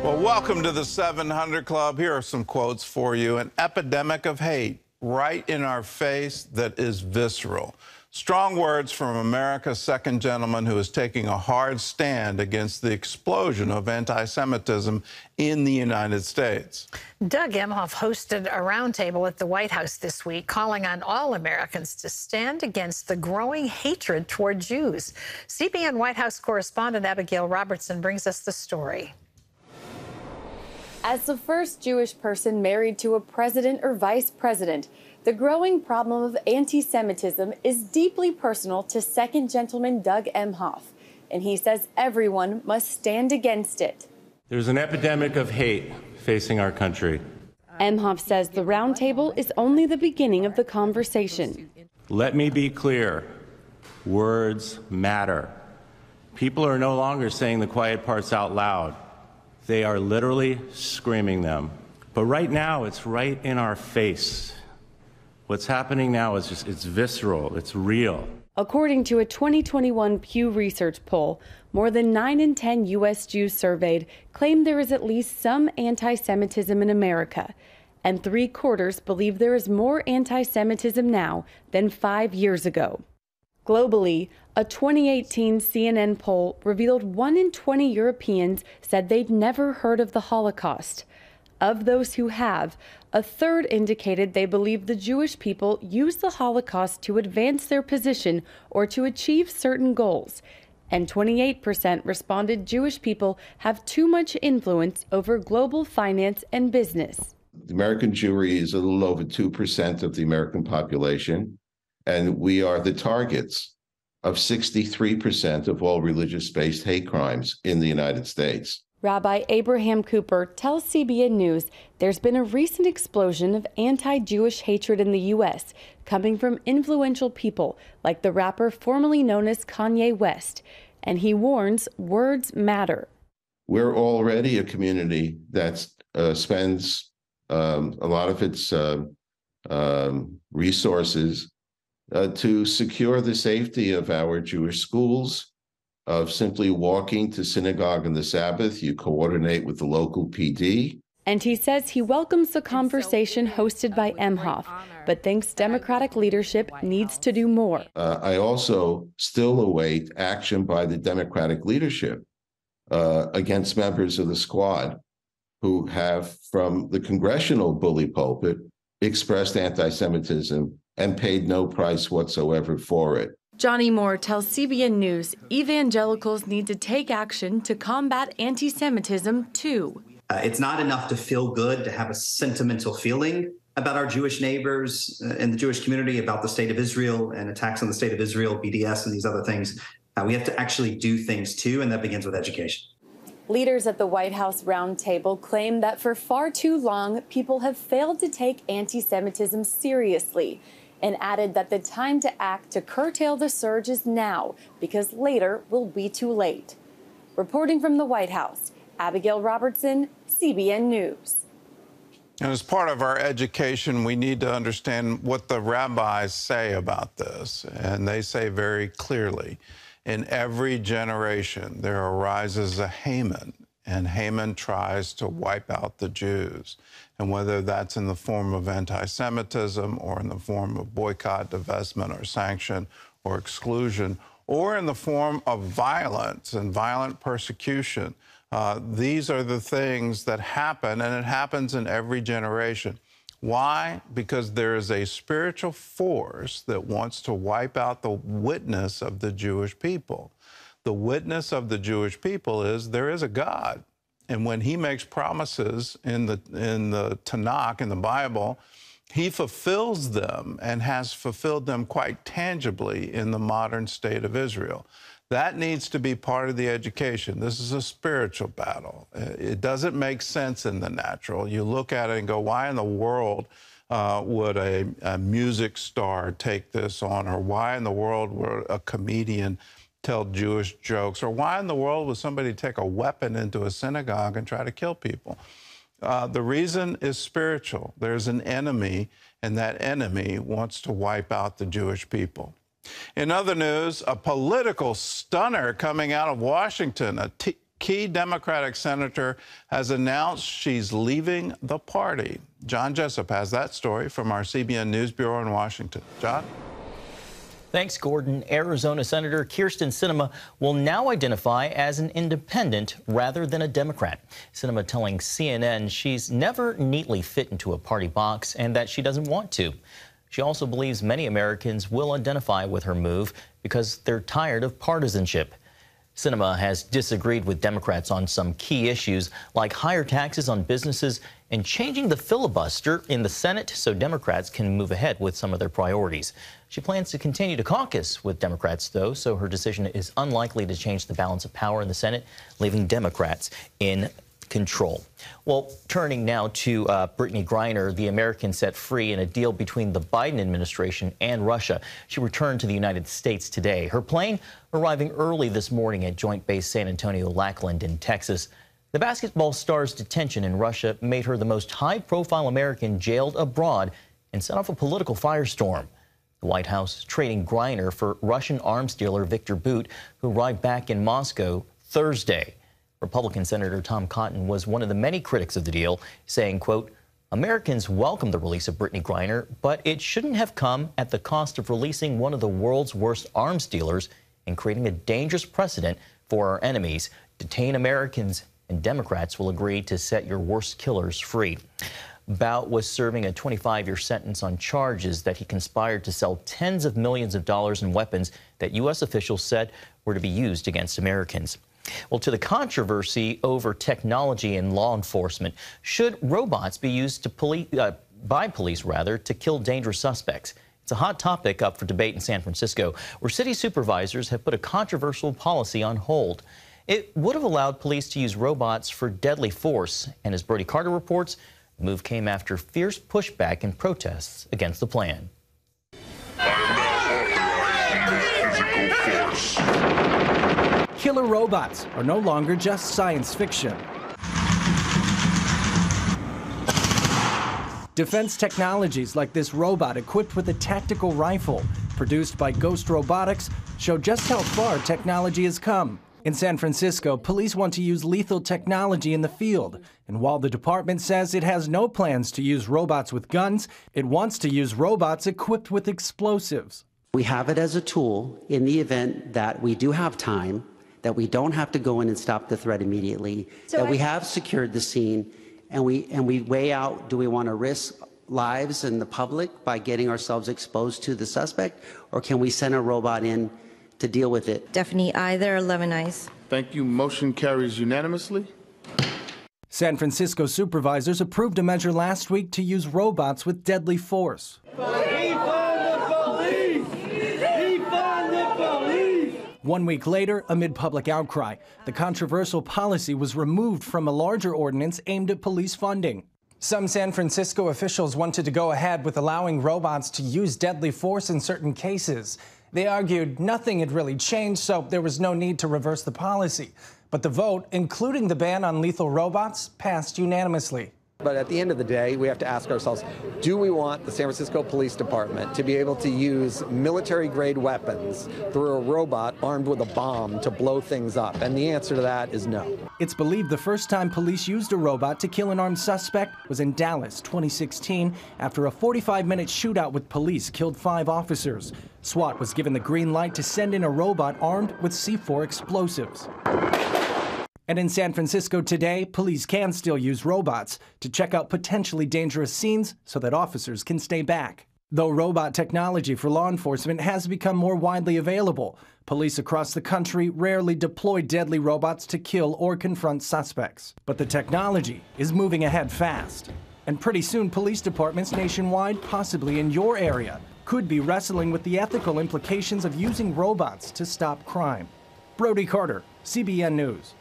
Well, welcome to the 700 Club. Here are some quotes for you. An epidemic of hate right in our face that is visceral. Strong words from America's second gentleman who is taking a hard stand against the explosion of anti-Semitism in the United States. Doug Emhoff hosted a roundtable at the White House this week, calling on all Americans to stand against the growing hatred toward Jews. CBN White House correspondent Abigail Robertson brings us the story. As the first Jewish person married to a president or vice president, the growing problem of anti-Semitism is deeply personal to second gentleman Doug Emhoff, and he says everyone must stand against it. There's an epidemic of hate facing our country. Emhoff says the roundtable is only the beginning of the conversation. Let me be clear. Words matter. People are no longer saying the quiet parts out loud. They are literally screaming them. But right now, it's right in our face. What's happening now is it's visceral, it's real. According to a 2021 Pew Research poll, more than 9 in 10 U.S. Jews surveyed claim there is at least some anti-Semitism in America, and 3/4 believe there is more anti-Semitism now than 5 years ago. Globally, a 2018 CNN poll revealed 1 in 20 Europeans said they'd never heard of the Holocaust. Of those who have, 1/3 indicated they believe the Jewish people used the Holocaust to advance their position or to achieve certain goals. And 28% responded Jewish people have too much influence over global finance and business. The American Jewry is a little over 2% of the American population, and we are the targets of 63% of all religious-based hate crimes in the United States. Rabbi Abraham Cooper tells CBN News there's been a recent explosion of anti-Jewish hatred in the U.S. coming from influential people like the rapper formerly known as Kanye West, and he warns words matter. We're already a community that spends a lot of its resources to secure the safety of our Jewish schools, of simply walking to synagogue on the Sabbath. You coordinate with the local PD. And he says he welcomes the conversation hosted by Emhoff, but thinks Democratic leadership needs to do more. I also still await action by the Democratic leadership against members of the squad who have, from the congressional bully pulpit, expressed anti-Semitism and paid no price whatsoever for it. Johnny Moore tells CBN News evangelicals need to take action to combat anti-Semitism, too. It's not enough to feel good, to have a sentimental feeling about our Jewish neighbors and the Jewish community, about the state of Israel and attacks on the state of Israel, BDS, and these other things. We have to actually do things, too, and that begins with education. Leaders at the White House roundtable claim that for far too long, people have failed to take anti-Semitism seriously, and added that the time to act to curtail the surge is now, because later will be too late. Reporting from the White House, Abigail Robertson, CBN News. And as part of our education, we need to understand what the rabbis say about this. And they say very clearly, in every generation, there arises a Haman, and Haman tries to wipe out the Jews. And whether that's in the form of anti-Semitism or in the form of boycott, divestment, or sanction, or exclusion, or in the form of violence and violent persecution, these are the things that happen, and it happens in every generation. Why? Because there is a spiritual force that wants to wipe out the witness of the Jewish people. The witness of the Jewish people is there is a God. And when he makes promises in the Tanakh, in the Bible, he fulfills them and has fulfilled them quite tangibly in the modern state of Israel. That needs to be part of the education. This is a spiritual battle. It doesn't make sense in the natural. You look at it and go, why in the world would a music star take this on? Or why in the world would a comedian tell Jewish jokes? Or why in the world would somebody take a weapon into a synagogue and try to kill people? The reason is spiritual. There's an enemy, and that enemy wants to wipe out the Jewish people. In other news, a political stunner coming out of Washington. A key Democratic senator has announced she's leaving the party. John Jessup has that story from our CBN News Bureau in Washington. John? Thanks, Gordon. Arizona Senator Kyrsten Sinema will now identify as an independent rather than a Democrat. Sinema telling CNN she's never neatly fit into a party box and that she doesn't want to. She also believes many Americans will identify with her move because they're tired of partisanship. Sinema has disagreed with Democrats on some key issues like higher taxes on businesses and changing the filibuster in the Senate so Democrats can move ahead with some of their priorities. She plans to continue to caucus with Democrats, though, so her decision is unlikely to change the balance of power in the Senate, leaving Democrats in control. Well, turning now to Brittany Griner, the American set free in a deal between the Biden administration and Russia. She returned to the United States today. Her plane arriving early this morning at Joint Base San Antonio-Lackland in Texas. The basketball star's detention in Russia made her the most high-profile American jailed abroad and set off a political firestorm. The White House trading Griner for Russian arms dealer Viktor Bout, who arrived back in Moscow Thursday. Republican Senator Tom Cotton was one of the many critics of the deal, saying, quote, Americans welcome the release of Brittany Griner, but it shouldn't have come at the cost of releasing one of the world's worst arms dealers and creating a dangerous precedent for our enemies. Detain Americans and Democrats will agree to set your worst killers free. Bout was serving a 25-year sentence on charges that he conspired to sell tens of millions of dollars in weapons that U.S. officials said were to be used against Americans. Well, to the controversy over technology in law enforcement, should robots be used to by police to kill dangerous suspects? It's a hot topic up for debate in San Francisco, where city supervisors have put a controversial policy on hold. It would have allowed police to use robots for deadly force, and as Brody Carter reports, the move came after fierce pushback and protests against the plan. Killer robots are no longer just science fiction. Defense technologies like this robot equipped with a tactical rifle, produced by Ghost Robotics, show just how far technology has come. In San Francisco, police want to use lethal technology in the field. And while the department says it has no plans to use robots with guns, it wants to use robots equipped with explosives. We have it as a tool in the event that we do have time, that we don't have to go in and stop the threat immediately, that we have secured the scene, and we weigh out, do we want to risk lives and the public by getting ourselves exposed to the suspect, or can we send a robot in to deal with it? Definitely either 11 eyes. Thank you. Motion carries unanimously. San Francisco supervisors approved a measure last week to use robots with deadly force. One week later, amid public outcry, the controversial policy was removed from a larger ordinance aimed at police funding. Some San Francisco officials wanted to go ahead with allowing robots to use deadly force in certain cases. They argued nothing had really changed, so there was no need to reverse the policy. But the vote, including the ban on lethal robots, passed unanimously. But at the end of the day, we have to ask ourselves, do we want the San Francisco Police Department to be able to use military-grade weapons through a robot armed with a bomb to blow things up? And the answer to that is no. It's believed the first time police used a robot to kill an armed suspect was in Dallas, 2016, after a 45-minute shootout with police killed 5 officers. SWAT was given the green light to send in a robot armed with C4 explosives. And in San Francisco today, police can still use robots to check out potentially dangerous scenes so that officers can stay back. Though robot technology for law enforcement has become more widely available, police across the country rarely deploy deadly robots to kill or confront suspects. But the technology is moving ahead fast. And pretty soon, police departments nationwide, possibly in your area, could be wrestling with the ethical implications of using robots to stop crime. Brody Carter, CBN News.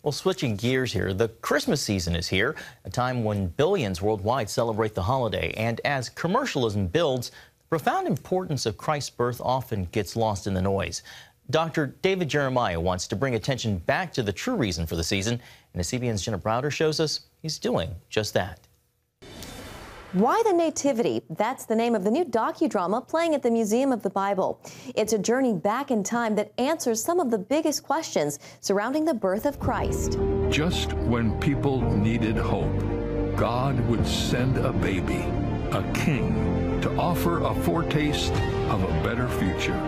Well, switching gears here, the Christmas season is here, a time when billions worldwide celebrate the holiday. And as commercialism builds, the profound importance of Christ's birth often gets lost in the noise. Dr. David Jeremiah wants to bring attention back to the true reason for the season, and as CBN's Jenna Browder shows us, he's doing just that. Why the Nativity? That's the name of the new docudrama playing at the Museum of the Bible. It's a journey back in time that answers some of the biggest questions surrounding the birth of Christ. Just when people needed hope, God would send a baby, a king, to offer a foretaste of a better future.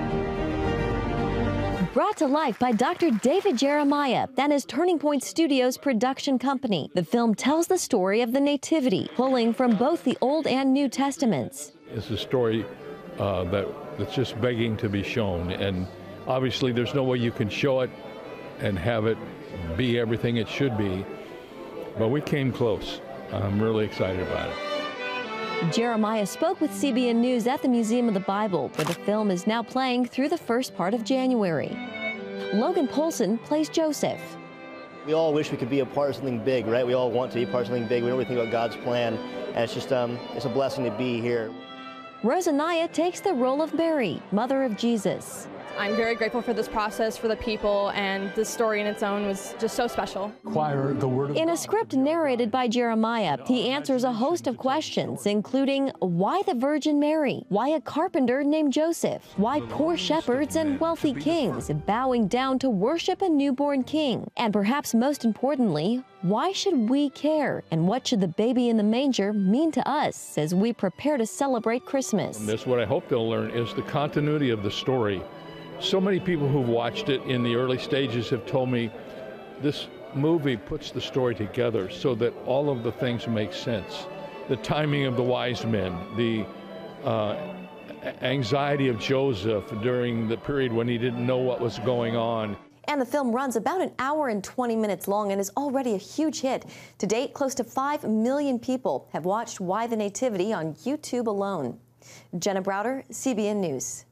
Brought to life by Dr. David Jeremiah and his Turning Point Studios production company. The film tells the story of the Nativity, pulling from both the Old and New Testaments. It's a story that's just begging to be shown, and obviously there's no way you can show it and have it be everything it should be, but we came close. I'm really excited about it. Jeremiah spoke with CBN News at the Museum of the Bible, where the film is now playing through the first part of January. Logan Polson plays Joseph. We all wish we could be a part of something big, right? We all want to be a part of something big. We don't really think about God's plan, and it's just it's a blessing to be here. Rosanaya takes the role of Mary, mother of Jesus. I'm very grateful for this process, for the people, and the story in its own was just so special. Choir, the word of In a script narrated by Jeremiah, he answers a host of questions, including why the Virgin Mary, why a carpenter named Joseph, why poor shepherds and wealthy kings bowing down to worship a newborn king, and perhaps most importantly, why should we care, and what should the baby in the manger mean to us as we prepare to celebrate Christmas? This, what I hope they'll learn is the continuity of the story. So many people who've watched it in the early stages have told me this movie puts the story together so that all of the things make sense. The timing of the wise men, the anxiety of Joseph during the period when he didn't know what was going on. And the film runs about an hour and 20 minutes long and is already a huge hit. To date, close to 5 million people have watched Why the Nativity on YouTube alone. Jenna Browder, CBN News.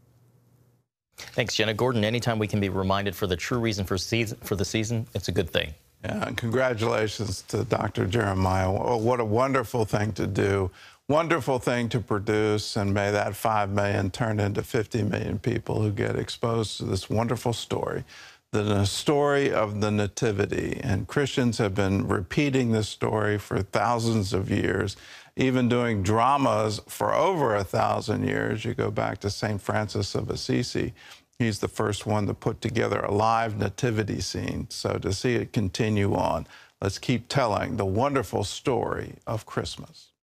Thanks, Jenna. Gordon, anytime we can be reminded for the true reason for the season, it's a good thing. Yeah, and congratulations to Dr. Jeremiah. What a wonderful thing to do, wonderful thing to produce, and may that 5 million turn into 50 million people who get exposed to this wonderful story, the story of the Nativity. And Christians have been repeating this story for thousands of years, even doing dramas for over 1,000 years. You go back to St. Francis of Assisi. He's the first one to put together a live nativity scene. So to see it continue on, let's keep telling the wonderful story of Christmas.